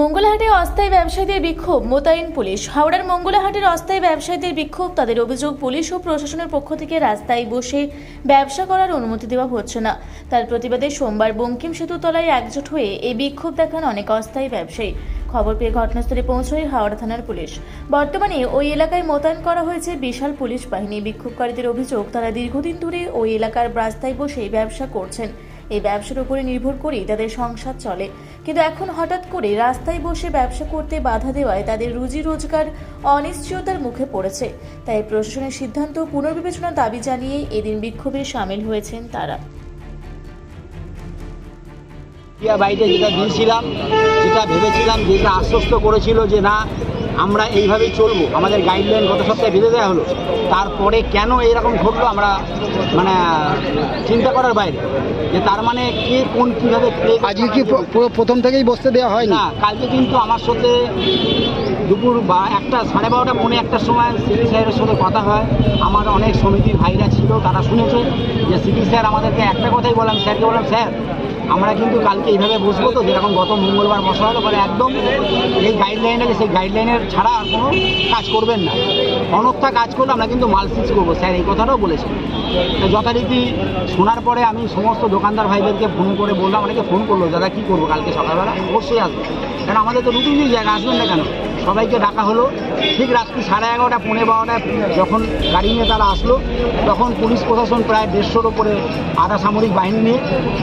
মঙ্গলাহাটে অস্থায়ী ব্যবসায়ীদের বিক্ষোভ, মোতায়েন পুলিশ। হাওড়ার মঙ্গলাহাটের অস্থায়ী ব্যবসায়ীদের বিক্ষোভ। তাদের অভিযোগ, পুলিশ ও প্রশাসনের পক্ষ থেকে রাস্তায় বসে ব্যবসা করার অনুমতি দেওয়া হচ্ছে না। তার প্রতিবাদে সোমবার বঙ্কিম সেতু তলায় একজোট হয়ে এই বিক্ষোভ দেখান অনেক অস্থায়ী ব্যবসায়ী। খবর পেয়ে ঘটনাস্থলে পৌঁছয় হাওড়া থানার পুলিশ। বর্তমানে ওই এলাকায় মোতায়েন করা হয়েছে বিশাল পুলিশ বাহিনী। বিক্ষোভকারীদের অভিযোগ, তারা দীর্ঘদিন ধরে ওই এলাকার রাস্তায় বসে ব্যবসা করছেন। এই ব্যবসার উপরে নির্ভর করেই তাদের সংসার চলে, কিন্তু এখন হঠাৎ করে রাস্তায় বসে ব্যবসা করতে বাধা দেওয়ায় তাদের রুজি রোজগার অনিশ্চয়তার মুখে পড়েছে। তাই প্রশাসনের সিদ্ধান্ত পুনর্বিবেচনার দাবি জানিয়ে এদিন বিক্ষোভে সামিল হয়েছেন তারা। বাইরে যেটা দিয়েছিলাম, যেটা ভেবেছিলাম, যেটা আশ্বস্ত করেছিল যে না আমরা এইভাবেই চলবো, আমাদের গাইডলাইন গত সপ্তাহে বেঁধে দেওয়া হলো, তারপরে কেন এইরকম ঘটলো আমরা চিন্তা করার বাইরে। যে তার মানে কে কোন কীভাবে আজকে কি প্রথম থেকেই বসতে দেওয়া হয় না? কালকে কিন্তু আমার সাথে দুপুর 12:30 পৌনে 1টার সময় সিপি স্যারের সাথে কথা হয়। আমার অনেক সমিতির ভাইরা ছিল, তারা শুনেছে যে সিপি স্যার আমাদেরকে একটা কথাই বললাম, স্যারকে বললাম স্যার আমরা কিন্তু কালকে এইভাবে বসবো তো, যেরকম গত মঙ্গলবার বসা হলো, মানে একদম এই গাইডলাইন আছে সেই গাইডলাইনের ছাড়া আর কোনো কাজ করবেন না, অনর্থা কাজ করলে আমরা কিন্তু মাল সিজ করবো, স্যার এই কথাটাও বলেছেন। তো যথারীতি শোনার পরে আমি সমস্ত দোকানদার ভাইদেরকে ফোন করে বললাম, অনেকে ফোন করলো দাদা কী করবো কালকে সকালবেলা, অবশ্যই আসবো, কারণ আমাদের তো রুটিনই জায়গা, আসবেন না কেন। সবাইকে ডাকা হলো। ঠিক রাত্রি 11:30 পৌনে 12টায় যখন গাড়ি নিয়ে তারা আসলো, তখন পুলিশ প্রশাসন প্রায় 150-র উপরে আধা সামরিক বাহিনী নিয়ে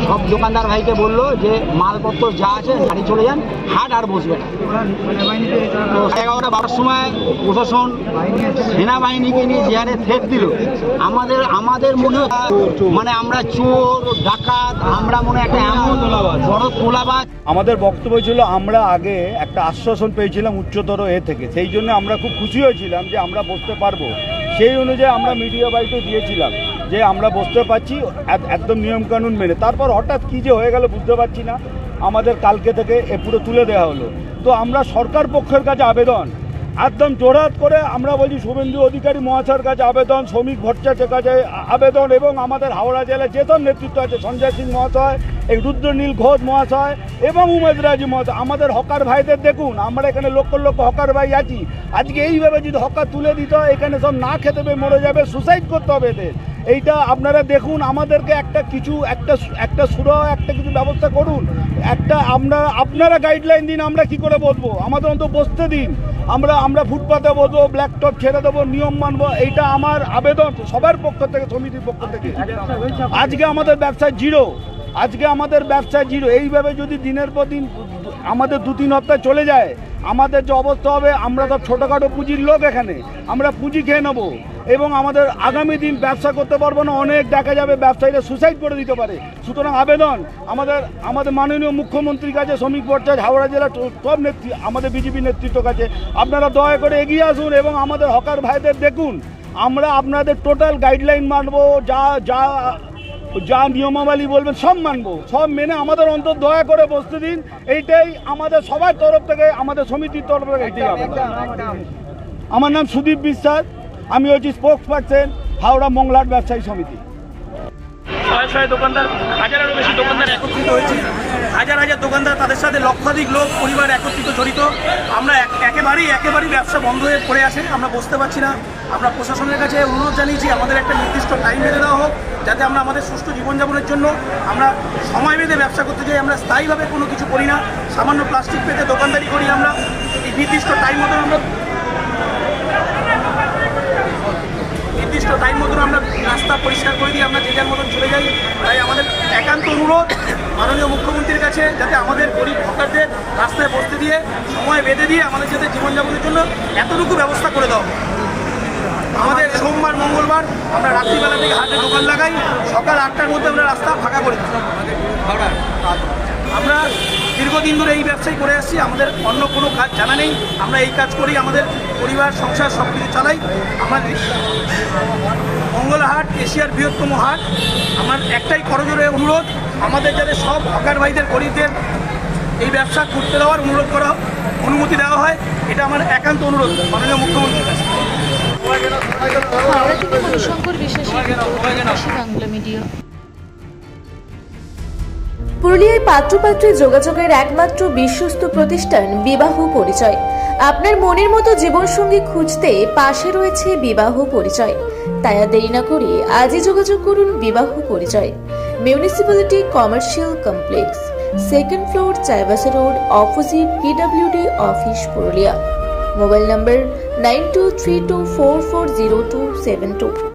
সব দোকানদার ভাইকে বললো যে মালপত্র যা আছে গাড়ি চলে যান, হাট আর বসবে না। তো 11:30-12টার সময় প্রশাসন সেনাবাহিনীকে নিয়ে যে হারে থ্রেট দিল, আমাদের মনে মানে আমরা চোর ডাকাত, আমরা মনে একটা এমন বড় তোলাবাজ। আমাদের বক্তব্য ছিল আমরা আগে একটা আশ্বাসন পেয়েছিলাম উচ্চতর থেকে, সেই জন্য আমরা খুব খুশি হয়েছিলাম যে আমরা বসতে পারবো। সেই অনুযায়ী আমরা মিডিয়া বাইটও দিয়েছিলাম যে আমরা বসতে পারছি একদম নিয়মকানুন মেনে। তারপর হঠাৎ কী যে হয়ে গেল বুঝতে পারছি না, আমাদের কালকে থেকে এ পুরো তুলে দেওয়া হলো। তো আমরা সরকার পক্ষের কাছে আবেদন একদম জোরহাত করে আমরা বলছি, শুভেন্দু অধিকারী মহাশয়ের কাছে আবেদন, শ্রমিক ভট্টাচার্যের কাছে আবেদন, এবং আমাদের হাওড়া জেলায় যেসব নেতৃত্ব আছে, সঞ্জয় সিং মহাশয়, এই রুদ্রনীল ঘোষ মহাশয় এবং উমেদ রাজি মহাশয়, আমাদের হকার ভাইদের দেখুন, আমরা এখানে লক্ষ লক্ষ হকার ভাই আছি। আজকে এইভাবে যদি হকার তুলে দিত, এখানে সব না খেতে পেয়ে মরে যাবে, সুসাইড করতে হবে এদের। এইটা আপনারা দেখুন, আমাদেরকে একটা কিছু ব্যবস্থা করুন, আপনারা গাইডলাইন দিন, আমরা কি করে বসবো, আমাদের অন্তত বসতে দিন। আমরা ফুটপাতে বসবো, ব্ল্যাক টপ ছেড়ে দেবো, নিয়ম মানবো, এইটা আমার আবেদন সবার পক্ষ থেকে, সমিতির পক্ষ থেকে। আজকে আমাদের ব্যবসায় জিরো। এইভাবে যদি দিনের পর দিন আমাদের 2-3 হপ্তাহ চলে যায়, আমাদের যে অবস্থা হবে, আমরা সব ছোটোখাটো পুঁজির লোক, এখানে আমরা পুঁজি খেয়ে নেবো এবং আমাদের আগামী দিন ব্যবসা করতে পারবো না। অনেক দেখা যাবে ব্যবসায়ীরা সুসাইড করে দিতে পারে। সুতরাং আবেদন আমাদের মাননীয় মুখ্যমন্ত্রীর কাছে, শ্রমিক ভট্টাচার্য, হাওড়া জেলার সব আমাদের বিজেপি নেতৃত্বের কাছে, আপনারা দয়া করে এগিয়ে আসুন এবং আমাদের হকার ভাইদের দেখুন। আমরা আপনাদের টোটাল গাইডলাইন মানবো, যা নিয়মাবলী বলবেন সব মানবো, সব মেনে আমাদের অন্তত দয়া করে বসতে দিন। এইটাই আমাদের সবার তরফ থেকে, আমাদের সমিতির তরফ থেকে এইটাই আবেদন। আমার নাম সুদীপ বিশ্বাস, আমি হচ্ছি স্পোক্স পারসন হাওড়া মঙ্গলাহাট ব্যবসায়ী সমিতি। শয়ে দোকানদার, হাজারেরও বেশি দোকানদার একত্রিত হয়েছে। হাজার দোকানদার, তাদের সাথে লক্ষাধিক লোক, পরিবার একত্রিত জড়িত। আমরা একেবারেই ব্যবসা বন্ধ হয়ে পড়ে আছে, আমরা বসতে পারছি না। আমরা প্রশাসনের কাছে অনুরোধ জানিয়েছি আমাদের একটা নির্দিষ্ট টাইম বেঁধে দেওয়া হোক, যাতে আমরা আমাদের সুষ্ঠু জীবনযাপনের জন্য আমরা সময় বেঁধে ব্যবসা করতে চাই। আমরা স্থায়ীভাবে কোনো কিছু করি না, সামান্য প্লাস্টিক পেতে দোকানদারি করি। আমরা এই নির্দিষ্ট টাইম মতন আমরা রাস্তা পরিষ্কার করে দিয়ে আমরা যে যার মতন চলে যাই। তাই আমাদের একান্ত অনুরোধ মাননীয় মুখ্যমন্ত্রীর কাছে, যাতে আমাদের গরিব হকারদের রাস্তায় বসতে দিয়ে, সময় বেঁধে দিয়ে আমাদের যাতে জীবনযাপনের জন্য এতটুকু ব্যবস্থা করে দাও। আমাদের সোমবার মঙ্গলবার আমরা রাত্রিবেলা থেকে হাটে দোকান লাগাই, সকাল 8টার মধ্যে আমরা রাস্তা ফাঁকা করে দিই। আমরা দীর্ঘদিন ধরে এই ব্যবসায় করে আসছি, আমাদের অন্য কোনো কাজ জানা নেই। আমরা এই কাজ করি, আমাদের পরিবার সংসার সব কিছু চালাই। আমাদের মঙ্গলাহাট এশিয়ার বৃহত্তম হাট। আমার একটাই করজোরে অনুরোধ, আমাদের যাতে সব হকার ভাইদের, গরিবদের এই ব্যবসা করতে দেওয়ার অনুমতি দেওয়া হয়, এটা আমার একান্ত অনুরোধ মাননীয় মুখ্যমন্ত্রীর কাছে। শঙ্কর বিশ্বাসের বাংলা মিডিয়া। পুরুলিয়ায় পাত্রপাত্রী যোগাযোগের একমাত্র বিশ্বস্ত প্রতিষ্ঠান বিবাহ পরিচয়। আপনার মনের মতো জীবনসঙ্গী খুঁজতে পাশে রয়েছে বিবাহ পরিচয়। তাই আর দেরি না করে আজই যোগাযোগ করুন বিবাহ পরিচয়। Municipality commercial complex, 2nd floor, Chaibasa road, opposite PWD office, Purulia. Mobile নম্বর 9232440272।